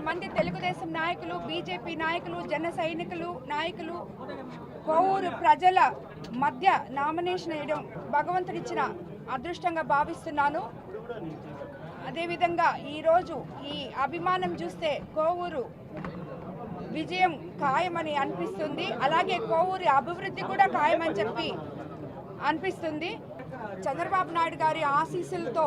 కొంతమంది తెలుగుదేశం నాయకులు, బీజేపీ నాయకులు, జన సైనికులు నాయకులు కోవూరు ప్రజల మధ్య నామినేషన్ వేయడం భగవంతుడిచ్చిన అదృష్టంగా భావిస్తున్నాను. అదేవిధంగా ఈరోజు ఈ అభిమానం చూస్తే కోవూరు విజయం ఖాయమని అనిపిస్తుంది. అలాగే కోవూరి అభివృద్ధి కూడా ఖాయమని చెప్పి అనిపిస్తుంది. చంద్రబాబు నాయుడు గారి ఆశీస్సులతో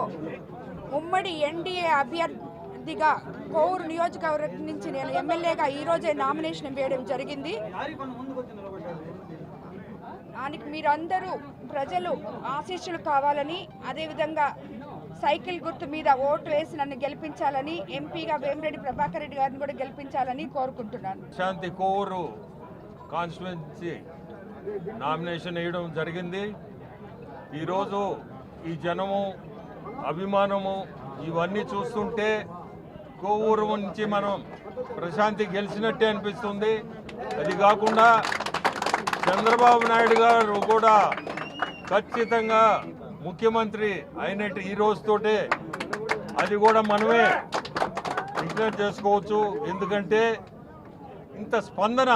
ఉమ్మడి ఎన్డీఏ అభ్యర్థిగా కోవూరు నియోజకవర్గం నుంచి నేను ఎమ్మెల్యేగా ఈరోజే నామినేషన్ వేయడం జరిగింది. దానికి మీరందరూ ప్రజలు ఆశీస్సులు కావాలని, అదేవిధంగా సైకిల్ గుర్తు మీద ఓటు వేసి నన్ను గెలిపించాలని, ఎంపీగా వేమిరెడ్డి ప్రభాకర్ రెడ్డి గారిని కూడా గెలిపించాలని కోరుకుంటున్నాను. శాంతి కోవూరు కాన్స్టిట్యుయెన్సీ నామినేషన్ వేయడం జరిగింది. ఈరోజు ఈ జనము, అభిమానము ఇవన్నీ చూస్తుంటే కోవూరు నుంచి మనం ప్రశాంతి గెలిచినట్టే అనిపిస్తుంది. అది కాకుండా చంద్రబాబు నాయుడు గారు కూడా ఖచ్చితంగా ముఖ్యమంత్రి అయినట్టు ఈ రోజుతోటే అది కూడా మనమే డిక్లేర్ చేసుకోవచ్చు. ఎందుకంటే ఇంత స్పందన,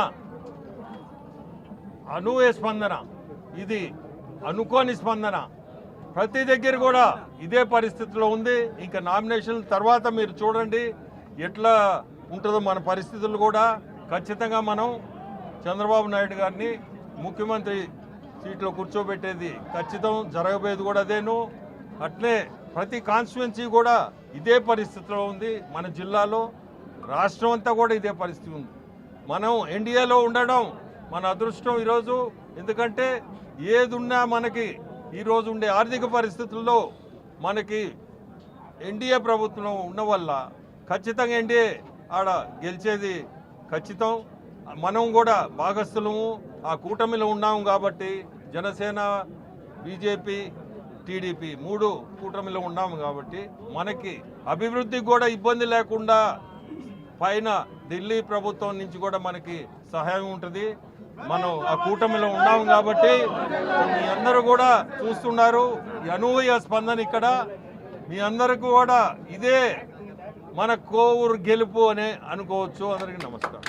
అనూహ్య స్పందన, ఇది అనుకోని స్పందన ప్రతి దగ్గర కూడా ఇదే పరిస్థితిలో ఉంది. ఇంకా నామినేషన్ తర్వాత మీరు చూడండి ఎట్లా ఉంటుందో మన పరిస్థితులు కూడా. ఖచ్చితంగా మనం చంద్రబాబు నాయుడు గారిని ముఖ్యమంత్రి సీట్లో కూర్చోబెట్టేది ఖచ్చితం, జరగబోయేది కూడా అదేను. అట్లే ప్రతి కాన్స్టిట్యుయెన్సీ కూడా ఇదే పరిస్థితిలో ఉంది. మన జిల్లాలో, రాష్ట్రం అంతా కూడా ఇదే పరిస్థితి ఉంది. మనం ఎన్డీఏలో ఉండడం మన అదృష్టం ఈరోజు. ఎందుకంటే ఏదున్నా మనకి ఈరోజు ఉండే ఆర్థిక పరిస్థితుల్లో మనకి ఎన్డీఏ ప్రభుత్వం ఉన్న వల్ల ఖచ్చితంగా ఎన్డీఏ ఆడ గెలిచేది ఖచ్చితం. మనం కూడా భాగస్థులము ఆ కూటమిలో ఉన్నాము కాబట్టి, జనసేన, బీజేపీ, టీడీపీ 3 కూటమిలో ఉన్నాము కాబట్టి మనకి అభివృద్ధికి కూడా ఇబ్బంది లేకుండా పైన ఢిల్లీ ప్రభుత్వం నుంచి కూడా మనకి సహాయం ఉంటుంది. మనం ఆ కూటమిలో ఉన్నాము కాబట్టి మీ అందరూ కూడా చూస్తున్నారు ఈ అనూహ్య స్పందన. ఇక్కడ మీ అందరికీ కూడా ఇదే మన కోవూరు గెలుపు అనే అనుకోవచ్చు. అందరికీ నమస్కారం.